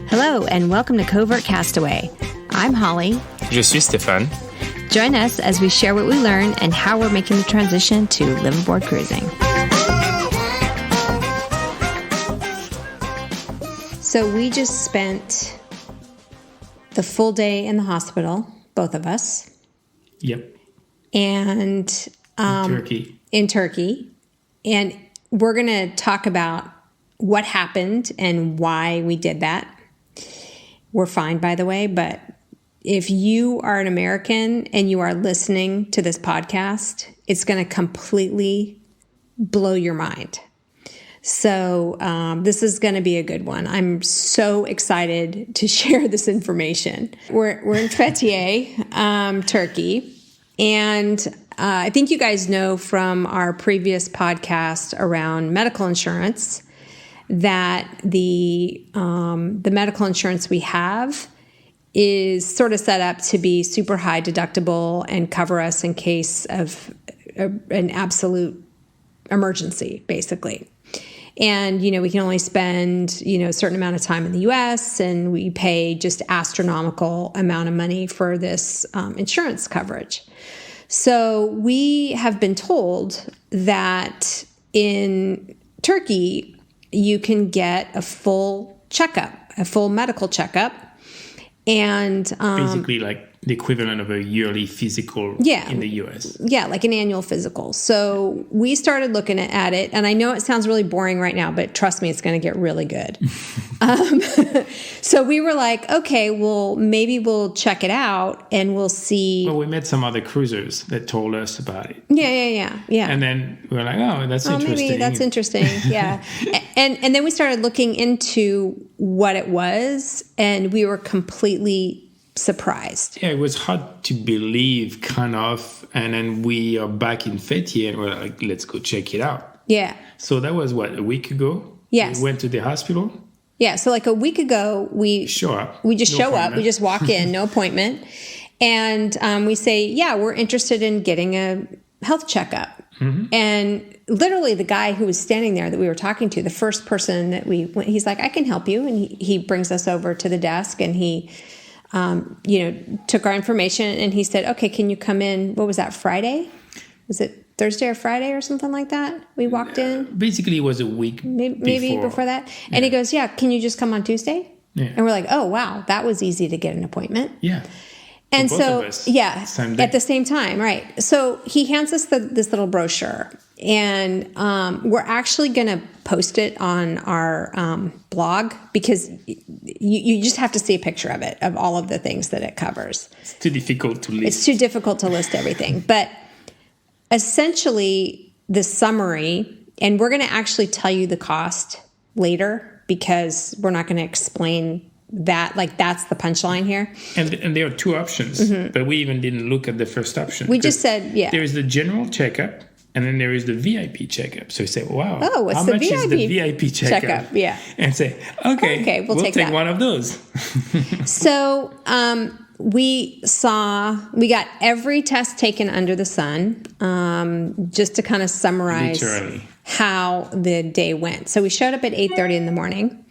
Hello, and welcome to Covert Castaway. I'm Holly. Je suis Stéphane. Join us as we share what we learn and how we're making the transition to liveaboard cruising. So we just spent the full day in the hospital, both of us. Yep. And in Turkey. And we're going to talk about what happened and why we did that. We're fine, by the way, but if you are an American and you are listening to this podcast, it's going to completely blow your mind. So this is going to be a good one. I'm so excited to share this information. We're in Fethiye, Turkey, and I think you guys know from our previous podcast around medical insurance that the medical insurance we have is sort of set up to be super high deductible and cover us in case of an absolute emergency, basically. And, we can only spend, a certain amount of time in the U.S. and we pay just astronomical amount of money for this insurance coverage. So we have been told that in Turkey, you can get a full checkup, a full medical checkup. And basically like the equivalent of a yearly physical in the U.S. Yeah, like an annual physical. So we started looking at it, and I know it sounds really boring right now, but trust me, it's going to get really good. So we were like, okay, well, maybe we'll check it out and we'll see. Well, we met some other cruisers that told us about it. Yeah. And then we were like, oh, that's interesting. Maybe that's interesting. Yeah. and then we started looking into what it was, and we were completely surprised. Yeah, it was hard to believe, kind of. And then we are back in Fethiye and we're like, let's go check it out. Yeah. So that was a week ago? Yes. We went to the hospital? Yeah. So like a week ago, we just show up. We just walk in, no appointment. And we say, yeah, we're interested in getting a health checkup. Mm-hmm. And literally the guy who was standing there that we were talking to, the first person that we went, he's like, I can help you. And he brings us over to the desk and he took our information and he said, okay, can you come in? What was that, Friday? Was it Thursday or Friday or something like that? We walked in. Basically, it was a week maybe before that. And he goes, yeah, can you just come on Tuesday? Yeah. And we're like, oh, wow, that was easy to get an appointment. Yeah. And for both of us, at the same time, right. So he hands us this little brochure, and we're actually going to post it on our blog because you just have to see a picture of it, of all of the things that it covers. It's too difficult to list. It's too difficult to list everything. But essentially, the summary, and we're going to actually tell you the cost later because we're not going to explain that, like that's the punchline here. And there are two options, but we even didn't look at the first option. We just said, there is the general checkup, and then there is the VIP checkup. So you say, wow, what's how the much VIP is the VIP checkup? Yeah. And say, okay, we'll take one of those. So we got every test taken under the sun, just to kind of summarize how the day went. So we showed up at 8:30 in the morning,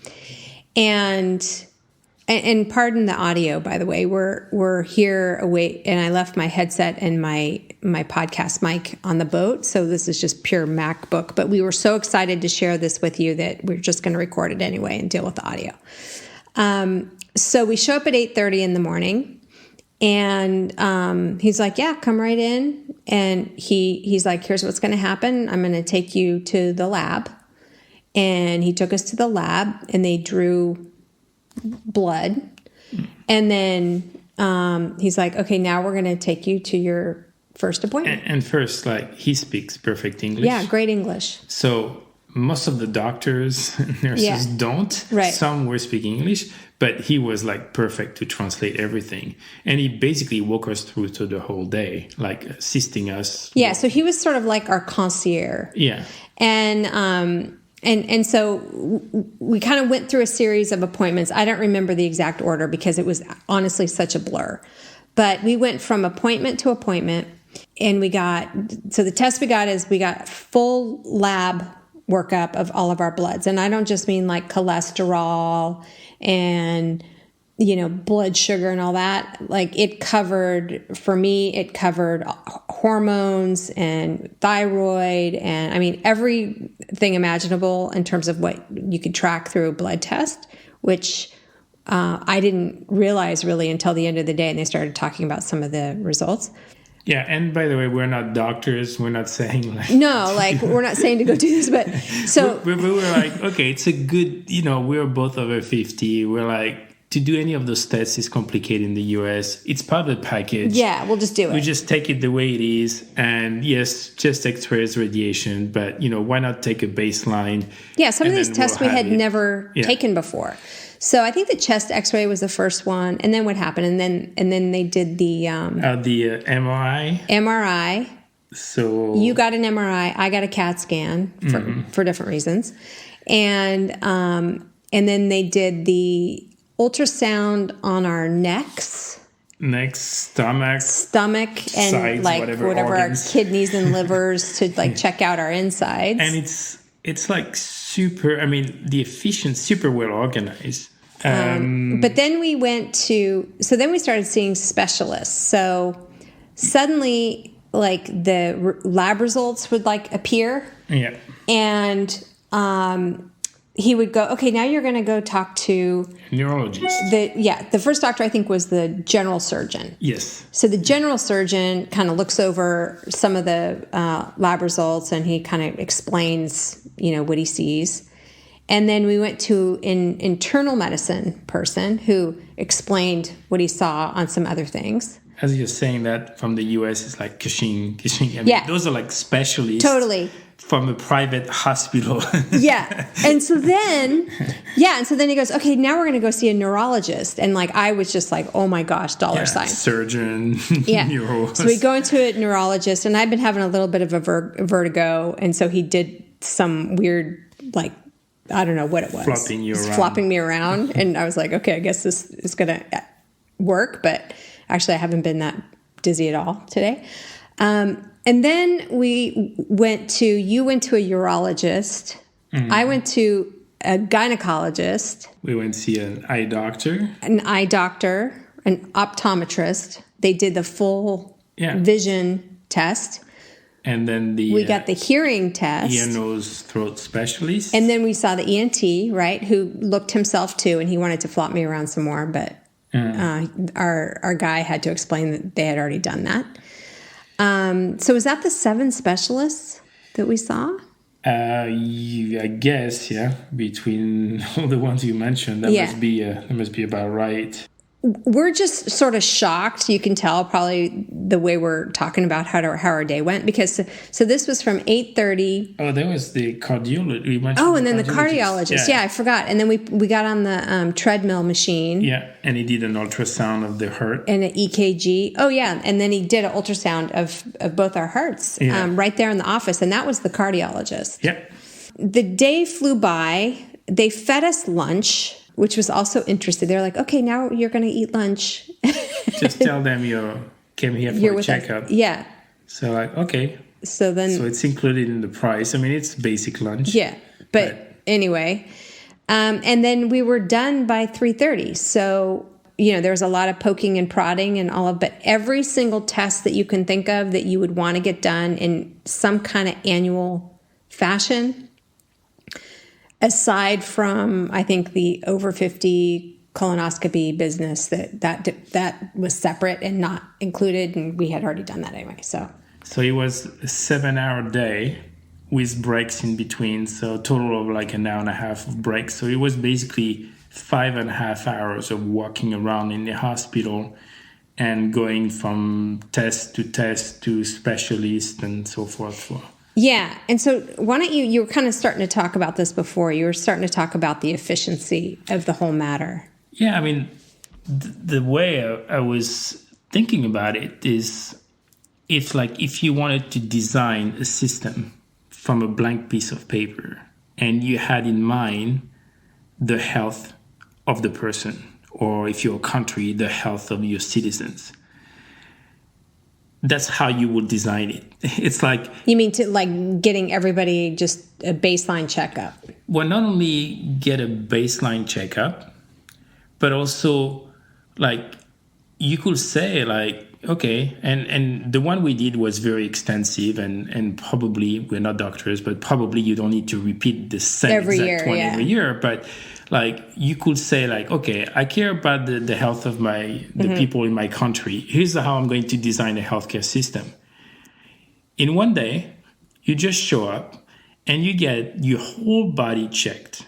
and pardon the audio, by the way, we're here away, and I left my headset and my podcast mic on the boat, so this is just pure MacBook. But we were so excited to share this with you that we're just going to record it anyway and deal with the audio. So we show up at 8:30 in the morning, and he's like, "Yeah, come right in." And he's like, "Here's what's going to happen. I'm going to take you to the lab." And he took us to the lab, and they drew blood. And then he's like, okay, now we're going to take you to your first appointment. And first, he speaks perfect English. Yeah, great English. So most of the doctors and nurses don't. Right. Some were speaking English, but he was perfect to translate everything. And he basically walked us through to the whole day, assisting us. Yeah, so he was sort of like our concierge. Yeah. And so we kind of went through a series of appointments. I don't remember the exact order because it was honestly such a blur. But we went from appointment to appointment, and so the test we got full lab workup of all of our bloods. And I don't just mean like cholesterol and, blood sugar and all that. Like for me, it covered hormones and thyroid and everything imaginable in terms of what you could track through a blood test, which I didn't realize really until the end of the day. And they started talking about some of the results. Yeah, and by the way, we're not doctors. We're not saying we're not saying to go do this, but so we were like, okay, it's a good, we're both over 50. We're like, to do any of those tests is complicated in the US. It's part of the package. Yeah, we'll just do it. We just take it the way it is. And yes, just X-rays, radiation, but why not take a baseline? Yeah, some of these tests we had never taken before. So I think the chest X-ray was the first one, and then what happened? And then they did the MRI. MRI. So you got an MRI, I got a CAT scan for different reasons, and then they did the ultrasound on our necks, stomach, and sides, whatever our kidneys and livers to like check out our insides. And it's like super. The efficiency super well organized. But then we then we started seeing specialists. So suddenly, like the lab results would like appear. Yeah. And he would go, okay, now you're going to go talk to neurologist. The first doctor I think was the general surgeon. Yes. So the general surgeon kind of looks over some of the lab results and he kind of explains, what he sees. And then we went to an internal medicine person who explained what he saw on some other things. As you're saying that from the US, it's like kishing. Those are like specialists. Totally. From a private hospital. Yeah. And so then he goes, okay, now we're going to go see a neurologist. And like, I was just like, oh my gosh, dollar sign. Surgeon. Yeah. Neurologist. So we go into a neurologist and I've been having a little bit of a vertigo. And so he did some weird, like, I don't know what it was. Flopping me around. And I was like, okay, I guess this is going to work. But actually I haven't been that dizzy at all today. And then you went to a urologist. Mm-hmm. I went to a gynecologist. We went to see an eye doctor, an optometrist. They did the full vision test. And then we got the hearing test. Ear, nose, throat specialist. And then we saw the ENT, right, who looked himself too, and he wanted to flop me around some more. But our guy had to explain that they had already done that. So was that the 7 specialists that we saw? I guess, yeah. Between all the ones you mentioned, that must be about right. We're just sort of shocked. You can tell probably the way we're talking about how our day went because so this was from 8:30. Oh, there was the cardiologist. Oh, and then the cardiologist. Yeah, I forgot. And then we got on the treadmill machine. Yeah, and he did an ultrasound of the heart and an EKG. Oh yeah, and then he did an ultrasound of both our hearts right there in the office, and that was the cardiologist. Yeah. The day flew by. They fed us lunch, which was also interesting. They're like, okay, now you're going to eat lunch. Just tell them you came here for a checkup. Yeah. So like, okay. So it's included in the price. It's basic lunch. Yeah. But anyway, and then we were done by 3:30. So, there was a lot of poking and prodding and all of, but every single test that you can think of that you would want to get done in some kind of annual fashion, aside from, I think, the over 50 colonoscopy business that was separate and not included, and we had already done that anyway. So it was a 7-hour day with breaks in between, so a total of like an hour and a half of breaks. So it was basically 5.5 hours of walking around in the hospital and going from test to specialist and so forth. Yeah. And so why don't you were kind of starting to talk about this before. You were starting to talk about the efficiency of the whole matter. Yeah. The way I was thinking about it is it's like if you wanted to design a system from a blank piece of paper and you had in mind the health of the person, or if you're a country, the health of your citizens. that's how you would design it. It's like... You mean to like getting everybody just a baseline checkup? Well, not only get a baseline checkup, but also like you could say like, okay, and the one we did was very extensive and probably, we're not doctors, but probably you don't need to repeat the same exact one every year. But like you could say like, okay, I care about the health of the people in my country. Here's how I'm going to design a healthcare system. In one day, you just show up and you get your whole body checked.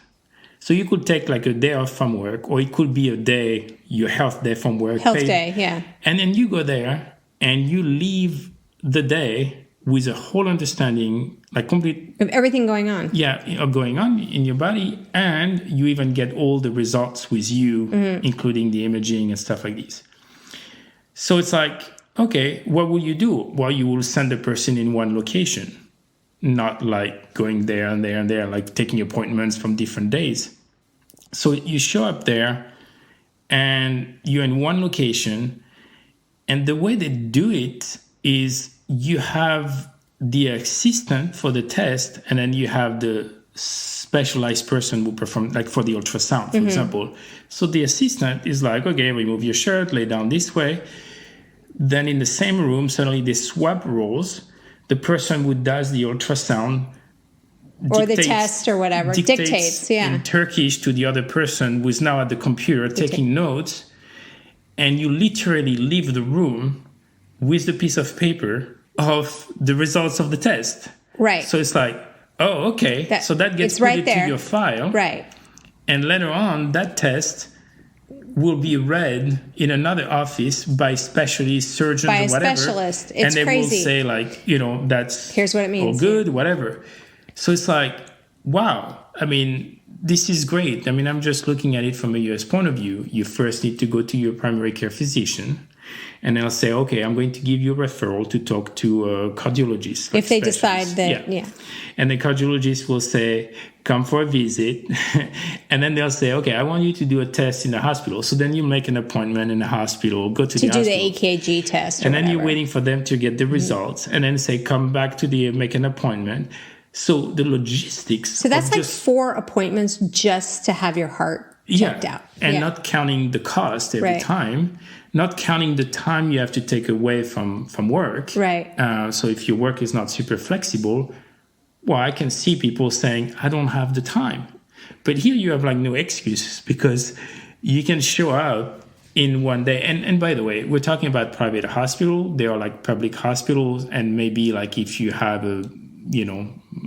So you could take like a day off from work, or it could be a day, your health day from work. Health day, yeah. And then you go there and you leave the day with a whole understanding, like complete... of everything going on. Yeah, going on in your body. And you even get all the results with you, including the imaging and stuff like this. So it's like, okay, what will you do? Well, you will send a person in one location. Not like going there and there and there, like taking appointments from different days. So you show up there and you're in one location. And the way they do it is you have the assistant for the test, and then you have the specialized person who perform, like for the ultrasound, for example. So the assistant is like, okay, remove your shirt, lay down this way. Then in the same room, suddenly they swap roles. The person who does the ultrasound or the test or whatever dictates in Turkish to the other person who is now at the computer taking notes, and you literally leave the room with the piece of paper of the results of the test. Right. So it's like, oh, okay. So that gets put into your file. Right. And later on, that test will be read in another office by specialists, surgeons, by a or whatever. Specialist. It's crazy. Will say like, that's here's what it means. All good, whatever. So it's like, wow. I mean, this is great. I mean, I'm just looking at it from a US point of view. You first need to go to your primary care physician, and they'll say, okay, I'm going to give you a referral to talk to a cardiologist. If they decide that, yeah. And the cardiologist will say, come for a visit. And then they'll say, okay, I want you to do a test in the hospital. So then you make an appointment in the hospital, go to the hospital. To do the EKG test. And then you're waiting for them to get the results. And then say, come back to make an appointment. So the logistics. So that's like 4 appointments just to have your heart checked out. And not counting the cost every time. Not counting the time you have to take away from work. Right. So if your work is not super flexible, well, I can see people saying, I don't have the time. But here you have like no excuses, because you can show up in one day. And by the way, we're talking about private hospital. They are like public hospitals. And maybe like if you have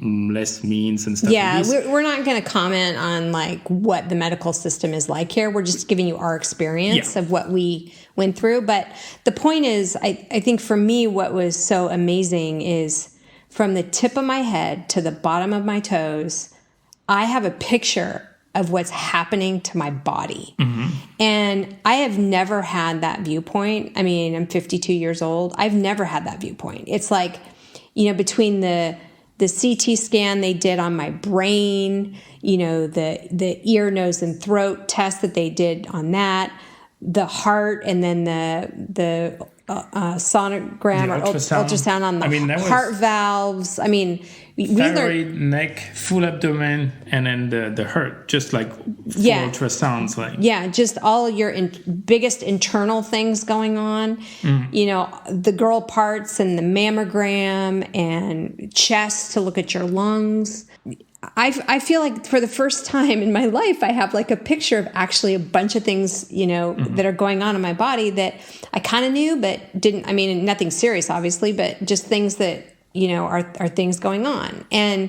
less means and stuff. Yeah, we're not going to comment on like what the medical system is like here. We're just giving you our experience of what we went through. But the point is, I think for me, what was so amazing is from the tip of my head to the bottom of my toes, I have a picture of what's happening to my body. Mm-hmm. And I have never had that viewpoint. I mean, I'm 52 years old. I've never had that viewpoint. It's like, between the CT scan they did on my brain, the ear, nose, and throat test that they did on that, the heart, and then the sonogram or ultrasound on the heart valves. I mean, thyroid, neck, full abdomen, and then the heart, just like full ultrasounds. Just all your biggest internal things going on. The girl parts and the mammogram and chest to look at your lungs. I feel like for the first time in my life, I have like a picture of actually a bunch of things, that are going on in my body that I kind of knew, but didn't. I mean, nothing serious, obviously, but just things that, are things going on. And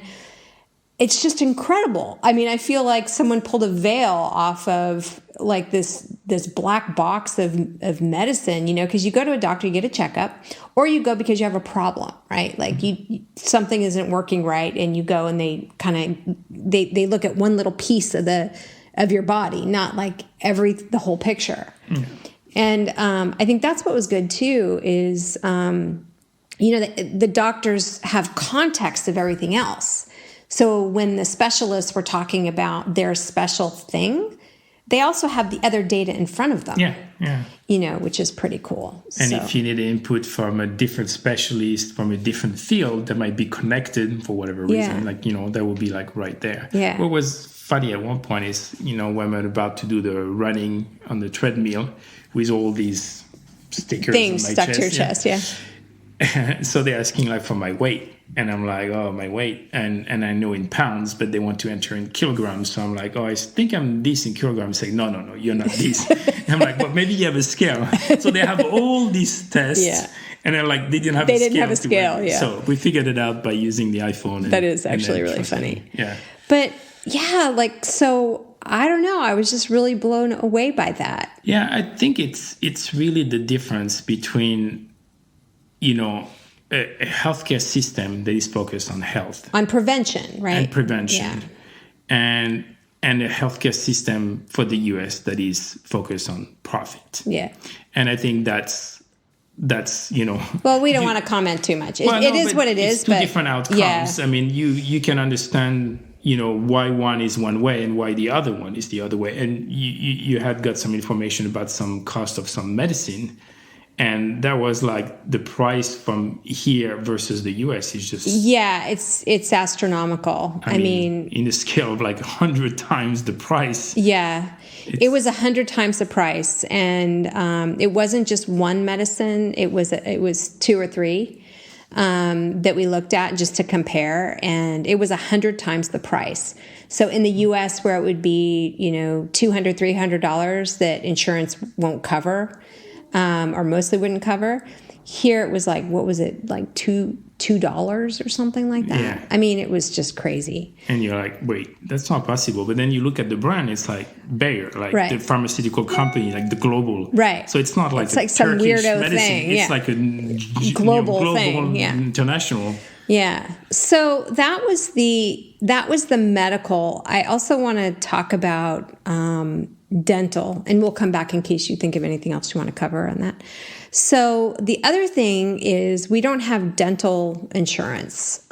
it's just incredible. I mean, I feel like someone pulled a veil off of like this black box of medicine, because you go to a doctor, you get a checkup, or you go because you have a problem, right? Like something isn't working right, and you go and they they look at one little piece of your body, not like the whole picture. Mm. And I think that's what was good too is, the doctors have context of everything else. So when the specialists were talking about their special thing, they also have the other data in front of them. Yeah. Which is pretty cool. And if you need input from a different specialist from a different field that might be connected for whatever reason, that would be right there. Yeah. What was funny at one point is, when I'm about to do the running on the treadmill with all these stickers things on my stuck chest, to your chest, yeah. So they're asking for my weight. And I'm like, oh, my weight. And I know in pounds, but they want to enter in kilograms. So I'm like, oh, I think I'm this in kilograms. Say, no, you're not this. I'm like, well, maybe you have a scale. So they have all these tests. Yeah. And they're like, they didn't have a scale. Yeah. So we figured it out by using the iPhone. That is actually really funny. Yeah. But yeah, so I don't know. I was just really blown away by that. Yeah, I think it's really the difference between, a healthcare system that is focused on health. On prevention, right? And prevention. Yeah. And a healthcare system for the US that is focused on profit. Yeah. And I think that's Well, we don't want to comment too much. It is what it is. It's two different outcomes. Yeah. I mean, you can understand, why one is one way and why the other one is the other way. And you had got some information about some cost of some medicine. And that was the price from here versus the US is just... Yeah, it's astronomical. I mean... In the scale of 100 times the price. Yeah, it was 100 times the price. And it wasn't just one medicine. It was 2 or 3 that we looked at just to compare. And it was 100 times the price. So in the US, where it would be, $200, $300 that insurance won't cover... or mostly wouldn't cover. Here it was what was it, $2 or something like that? Yeah. I mean, it was just crazy. And you're like, wait, that's not possible. But then you look at the brand, it's Bayer, right. The pharmaceutical company, the global. Right. So it's not it's some weirdo medicine. thing. It's a global thing. Yeah. International. Yeah. So that was the medical. I also want to talk about dental, and we'll come back in case you think of anything else you want to cover on that. So the other thing is we don't have dental insurance.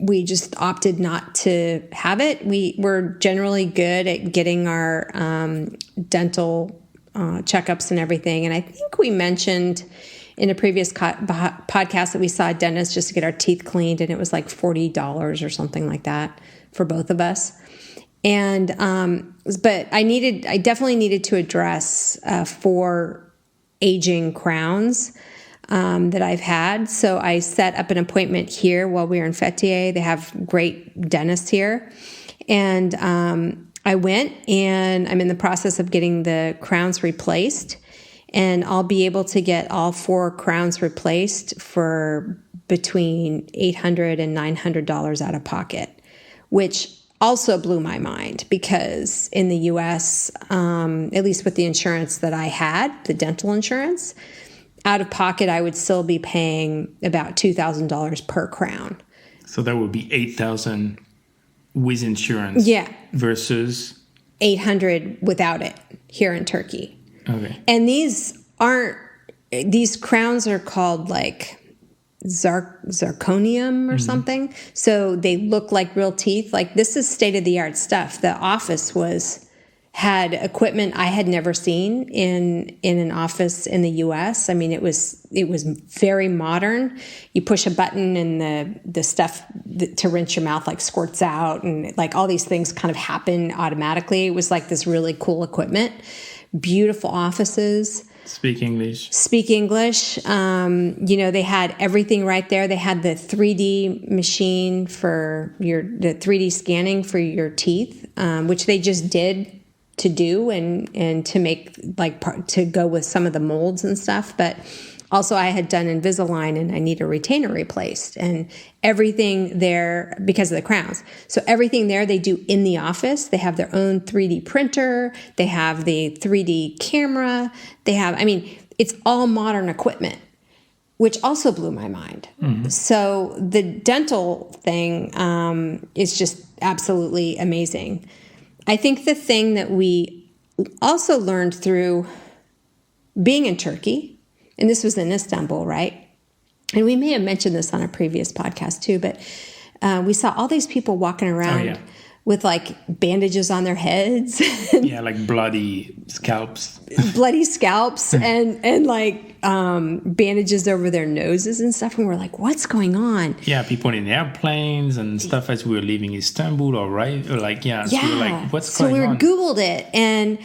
We just opted not to have it. We're generally good at getting our dental checkups and everything. And I think we mentioned in a previous podcast that we saw a dentist just to get our teeth cleaned, and it was $40 or something like that for both of us. And but I definitely needed to address 4 aging crowns that I've had. So I set up an appointment here while we were in Fethiye. They have great dentists here, and I went, and I'm in the process of getting the crowns replaced. And I'll be able to get all 4 crowns replaced for between $800 and $900 out of pocket, which also blew my mind because in the U.S., at least with the insurance that I had, the dental insurance, out of pocket, I would still be paying about $2,000 per crown. So that would be $8,000 with insurance. Yeah. Versus $800 without it here in Turkey. Okay. And these crowns are called zirconium or something. So they look like real teeth. This is state-of-the-art stuff. The office had equipment I had never seen in an office in the US. I mean, it was very modern. You push a button and the stuff to rinse your mouth squirts out, and all these things kind of happen automatically. It was this really cool equipment. Beautiful offices. Speak English. They had everything right there. They had the 3D machine for the 3D scanning for your teeth, which they just did to do and to make to go with some of the molds and stuff. But also I had done Invisalign and I need a retainer replaced, and everything there because of the crowns. So everything there they do in the office. They have their own 3D printer. They have the 3D camera. It's all modern equipment, which also blew my mind. Mm-hmm. So the dental thing is just absolutely amazing. I think the thing that we also learned through being in Turkey, and this was in Istanbul, right? And we may have mentioned this on a previous podcast too, but we saw all these people walking around with like bandages on their heads. Yeah, like bloody scalps. And like bandages over their noses and stuff. And we're like, what's going on? Yeah, people in airplanes and stuff as we were leaving Istanbul or like, yeah. So we were like, what's going on? So we Googled it, and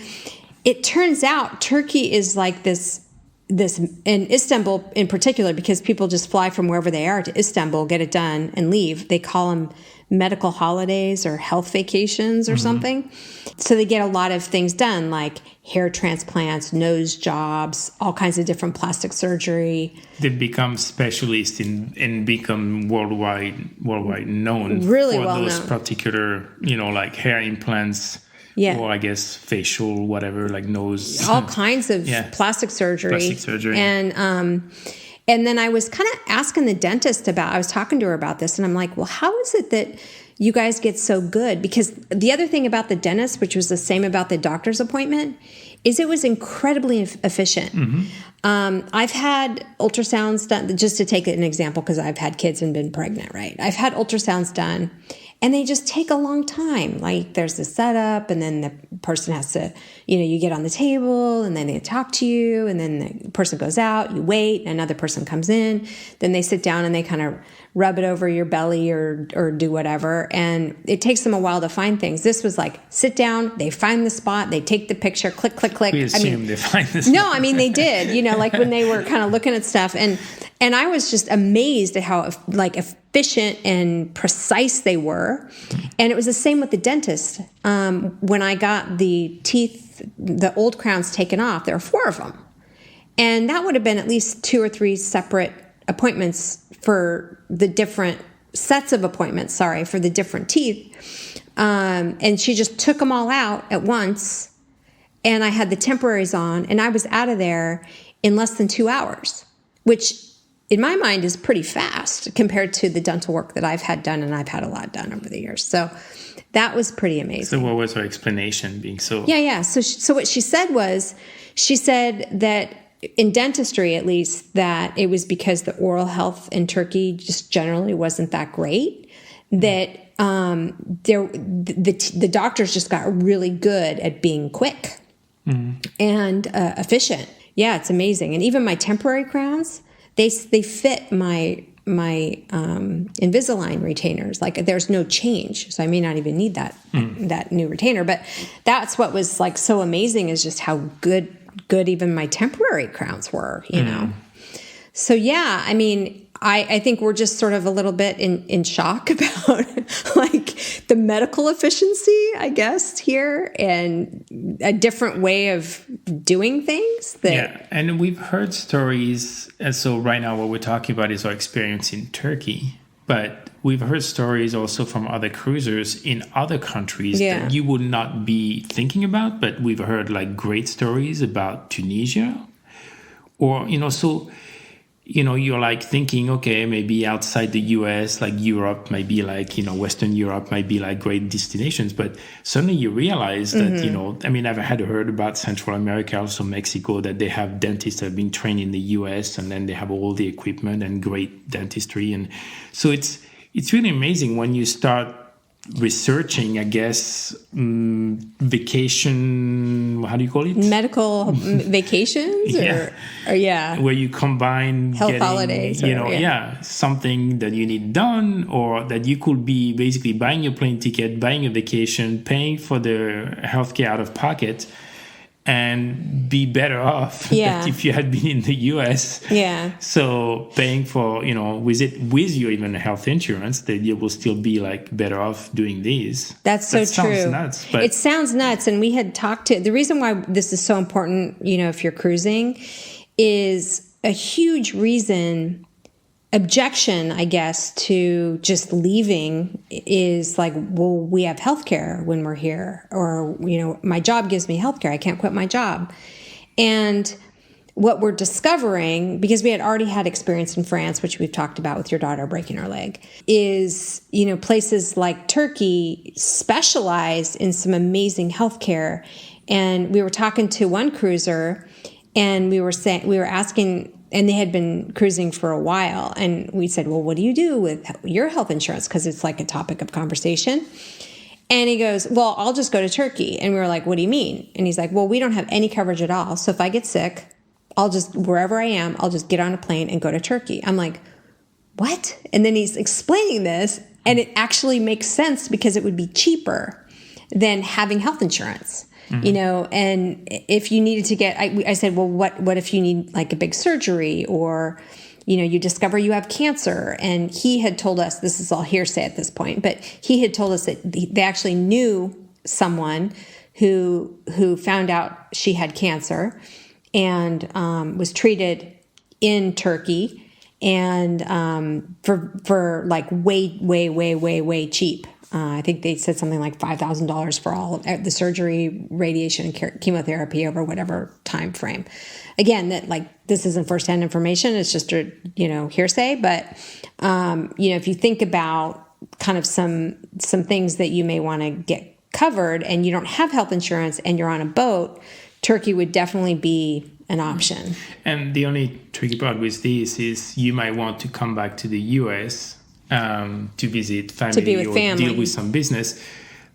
it turns out Turkey is like this, in Istanbul in particular, because people just fly from wherever they are to Istanbul, get it done, and leave. They call them medical holidays or health vacations or something. So they get a lot of things done, like hair transplants, nose jobs, all kinds of different plastic surgery. They become specialists and become worldwide known really for well those known. Particular, like hair implants. Yeah. Or I guess facial, whatever, like nose. All kinds of plastic surgery. And then I was kind of asking the dentist I was talking to her about this, and I'm like, well, how is it that you guys get so good? Because the other thing about the dentist, which was the same about the doctor's appointment, is it was incredibly efficient. I've had ultrasounds done, just to take an example, because I've had kids and been pregnant, right? I've had ultrasounds done, and they just take a long time. Like there's the setup, and then the person has to, you get on the table, and then they talk to you, and then the person goes out, you wait, another person comes in, then they sit down and they kind of rub it over your belly or do whatever. And it takes them a while to find things. This was like, sit down, they find the spot, they take the picture, click, click, click. We assume they find the spot. No, I mean, they did, like when they were kind of looking at stuff. And I was just amazed at how like efficient and precise they were. And it was the same with the dentist. When I got the teeth, the old crowns taken off, there were 4 of them. And that would have been at least 2 or 3 separate appointments for the different sets of appointments, for the different teeth. And she just took them all out at once. And I had the temporaries on, and I was out of there in less than 2 hours, which in my mind is pretty fast compared to the dental work that I've had done, and I've had a lot done over the years. So that was pretty amazing. So what was her explanation being so? Yeah. So what she said that in dentistry, at least, that it was because the oral health in Turkey just generally wasn't that great, that the doctors just got really good at being quick and efficient. Yeah, it's amazing. And even my temporary crowns, they fit my Invisalign retainers. Like there's no change, so I may not even need that new retainer. But that's what was like so amazing, is just how good even my temporary crowns were. So yeah, I mean, I think we're just sort of a little bit in shock about like the medical efficiency, I guess, here, and a different way of doing things. And we've heard stories. And so right now what we're talking about is our experience in Turkey. But we've heard stories also from other cruisers in other countries that you would not be thinking about. But we've heard like great stories about Tunisia. Or, you're like thinking, okay, maybe outside the US, like Europe, maybe like, Western Europe might be like great destinations. But suddenly you realize that, I've had heard about Central America, also Mexico, that they have dentists that have been trained in the US, and then they have all the equipment and great dentistry. And so it's really amazing when you start researching, I guess, vacation, how do you call it? Medical vacations? Where you combine health holidays. Something that you need done, or that you could be basically buying your plane ticket, buying a vacation, paying for the healthcare out of pocket, and be better off than if you had been in the US. Yeah. So paying for, with your even health insurance, that you will still be like better off doing these. That's so true. Sounds nuts. But it sounds nuts. And we had talked to, the reason why this is so important, if you're cruising, is a huge objection, I guess, to just leaving is like, well, we have healthcare when we're here, or, my job gives me healthcare. I can't quit my job. And what we're discovering, because we had already had experience in France, which we've talked about with your daughter breaking her leg, is, places like Turkey specialize in some amazing healthcare. And we were talking to one cruiser, and we were asking, and they had been cruising for a while. And we said, well, what do you do with your health insurance? Because it's like a topic of conversation. And he goes, well, I'll just go to Turkey. And we were like, what do you mean? And he's like, well, we don't have any coverage at all. So if I get sick, I'll just, wherever I am, I'll just get on a plane and go to Turkey. I'm like, what? And then he's explaining this, and it actually makes sense because it would be cheaper than having health insurance. You know, and if you needed to get, I said, well, what if you need like a big surgery, or, you know, you discover you have cancer? And he had told us, this is all hearsay at this point, but he had told us that they actually knew someone who found out she had cancer and was treated in Turkey, and for like way cheap. I think they said something like $5,000 for all of the surgery, radiation, and chemotherapy over whatever time frame. Again, that like this isn't firsthand information; it's just a hearsay. But if you think about kind of some things that you may want to get covered, and you don't have health insurance, and you're on a boat, Turkey would definitely be an option. And the only tricky part with this is you might want to come back to the U.S. To visit family, to be with or family, deal with some business.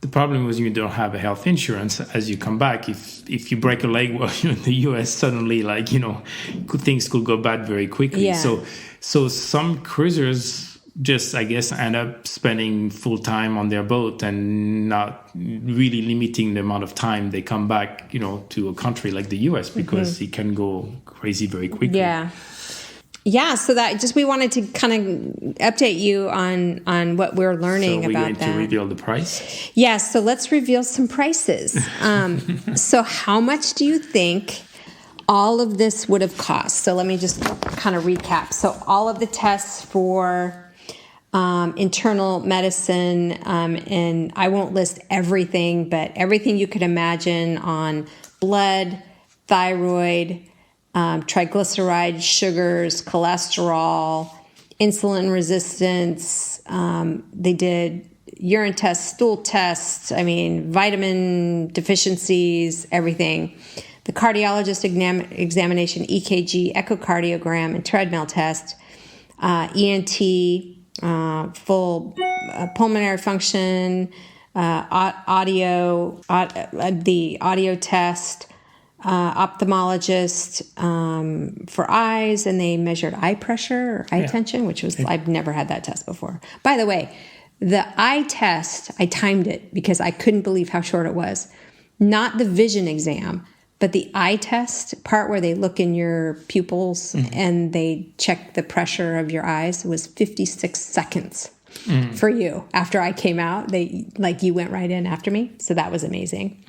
The problem was you don't have a health insurance. As you come back, if you break a leg while you're in the U.S., suddenly things could go bad very quickly. Yeah. So some cruisers just, I guess, end up spending full time on their boat and not really limiting the amount of time they come back, to a country like the U.S. because it can go crazy very quickly. Yeah, so that we wanted to kind of update you on what we're learning about that. So we're going to reveal the price? Yes, so let's reveal some prices. So how much do you think all of this would have cost? So let me just kind of recap. So all of the tests for internal medicine, and I won't list everything, but everything you could imagine on blood, thyroid, triglyceride, sugars, cholesterol, insulin resistance. They did urine tests, stool tests, vitamin deficiencies, everything. The cardiologist examination, EKG, echocardiogram, and treadmill test, ENT, full pulmonary function, the audio test, ophthalmologist for eyes, and they measured eye pressure or eye tension, which was, I've never had that test before. By the way, the eye test, I timed it because I couldn't believe how short it was. Not the vision exam, but the eye test part where they look in your pupils and they check the pressure of your eyes was 56 seconds. For you. After I came out, you went right in after me. So that was amazing.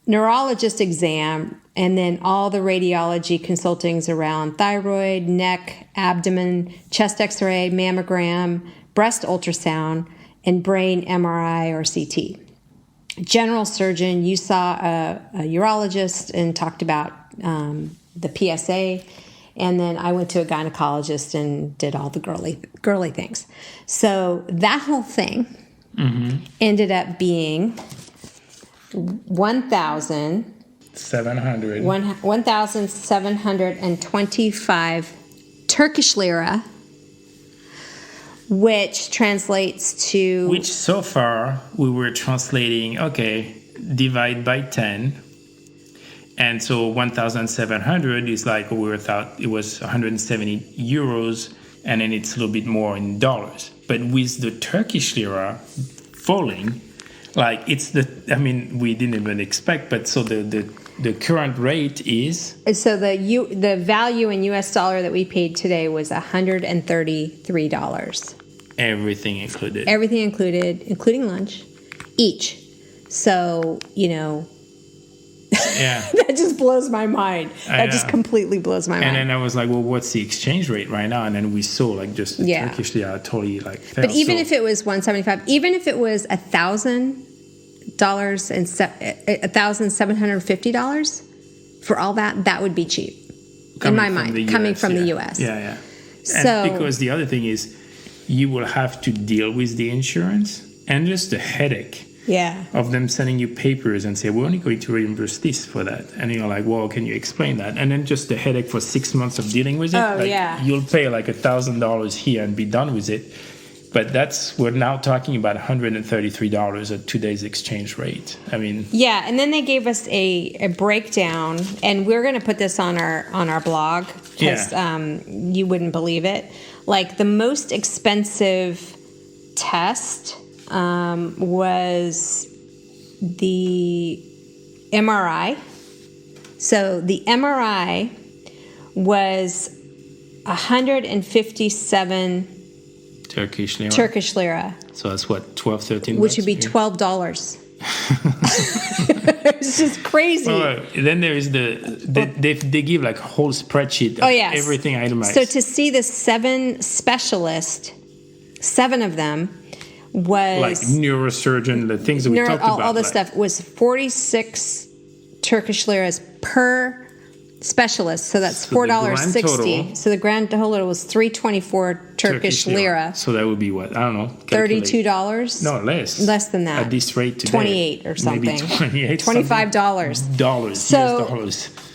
Neurologist exam, and then all the radiology consultings around thyroid, neck, abdomen, chest x-ray, mammogram, breast ultrasound, and brain MRI or CT. General surgeon, you saw a urologist and talked about the PSA. And then I went to a gynecologist and did all the girly things. So that whole thing ended up being 1,725 Turkish lira, which translates to... Which so far we were translating, divide by 10. And so 1,700 is like we thought it was 170 euros, and then it's a little bit more in dollars. But with the Turkish lira falling, we didn't even expect, but so the current rate is... So the value in US dollar that we paid today was $133. Everything included. Everything included, including lunch, each. So, that just blows my mind. That just completely blows my mind. And then I was like, well, what's the exchange rate right now? And then we saw Turkish lira totally fell. But even if it was 175, even if it was $1,000 and $1,750 for all that would be cheap. In my mind, coming from the US. Yeah. And because the other thing is you will have to deal with the insurance and just the headache. Of them sending you papers and say, we're only going to reimburse this for that. And you're like, well, can you explain that? And then just the headache for 6 months of dealing with it. You'll pay like $1,000 here and be done with it But we're now talking about $133 at today's exchange rate. I mean, yeah. And then they gave us a breakdown, and we're going to put this on our blog because you wouldn't believe it. Like the most expensive test was the MRI. So the MRI was 157 Turkish lira. So that's what, 12, 13 which would be $12. It's just crazy. Well, then there is they give like a whole spreadsheet of everything itemized. So to see the 7 specialists, 7 of them was like neurosurgeon, the things that we talked about. All this stuff was 46 Turkish liras per specialist, so that's $4.60. So the grand total was $324 Turkish lira. So that would be what? I don't know. $32? No, less. Less than that. At this rate today. 28 or something. Maybe 28. $25. US dollars.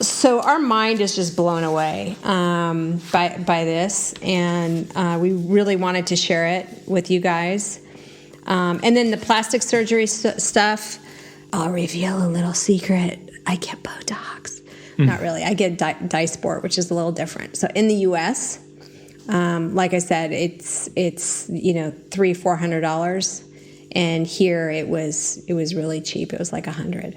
So our mind is just blown away by this, and we really wanted to share it with you guys. And then the plastic surgery stuff, I'll reveal a little secret. I get Botox. Not really. I get Dysport, which is a little different. So in the U.S., like I said, it's $300-$400, and here it was really cheap. It was like $100.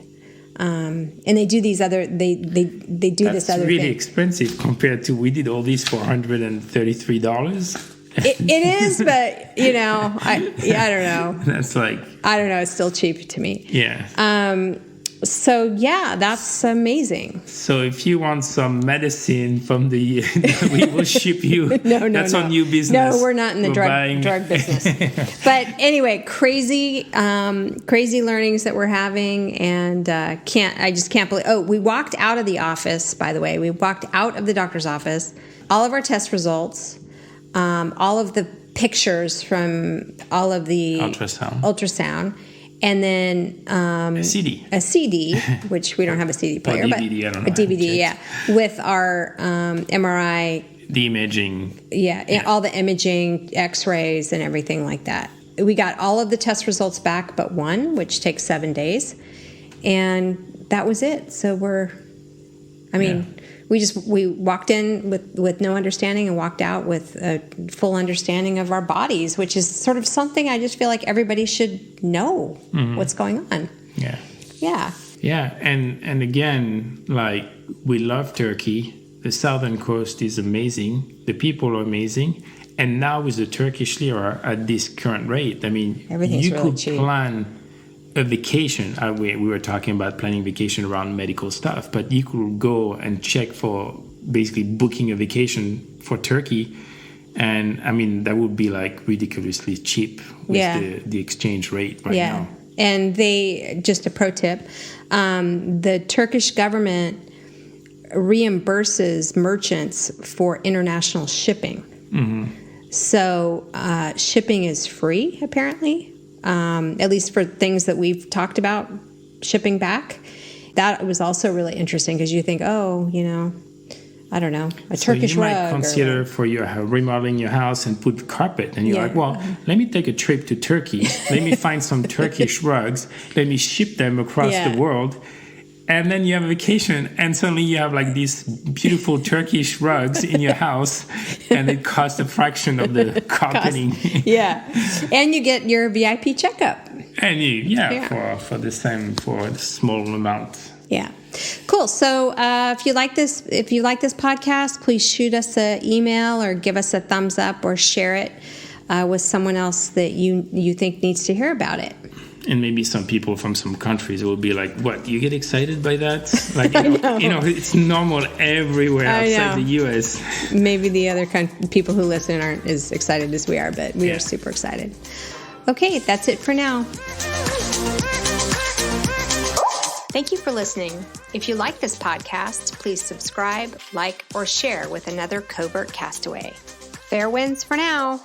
And they do these other they do this other really thing. Expensive compared to we did all these for $133. It is, but I don't know. That's like, I don't know. It's still cheap to me. Yeah. So yeah, that's amazing. So if you want some medicine from we will ship you. No, that's on new business. No, we're not in the drug business. But anyway, crazy learnings that we're having, and I just can't believe. Oh, we walked out of the office. By the way, we walked out of the doctor's office. All of our test results, all of the pictures from all of the ultrasound. And then a CD, which we don't have a CD player, but DVD, I don't know. A DVD, with our MRI, the imaging, all the imaging, X-rays, and everything like that. We got all of the test results back, but one, which takes 7 days, and that was it. So we walked in with no understanding and walked out with a full understanding of our bodies, which is sort of something I just feel like everybody should know what's going on. Yeah. Yeah. Yeah. And again, like, we love Turkey. The southern coast is amazing. The people are amazing. And now with the Turkish lira at this current rate, I mean, everything's you really could cheap. Plan a vacation. We were talking about planning vacation around medical stuff, but you could go and check for basically booking a vacation for Turkey, and I mean that would be like ridiculously cheap with the exchange rate right now. And just a pro tip, the Turkish government reimburses merchants for international shipping. So shipping is free apparently. At least for things that we've talked about shipping back. That was also really interesting because you think, I don't know, Turkish rug. You might consider for your remodeling your house and put carpet, and you're like, well, let me take a trip to Turkey. Let me find some Turkish rugs. Let me ship them across the world. And then you have a vacation, and suddenly you have like these beautiful Turkish rugs in your house, and it costs a fraction of the carpeting. And you get your VIP checkup. And for the same, for a small amount. Yeah, cool. So if you like this podcast, please shoot us an email or give us a thumbs up or share it with someone else that you think needs to hear about it. And maybe some people from some countries will be like, what, you get excited by that? Like, it's normal everywhere outside the U.S. Maybe the other people who listen aren't as excited as we are, but we are super excited. Okay, that's it for now. Thank you for listening. If you like this podcast, please subscribe, like, or share with another covert castaway. Fair winds for now.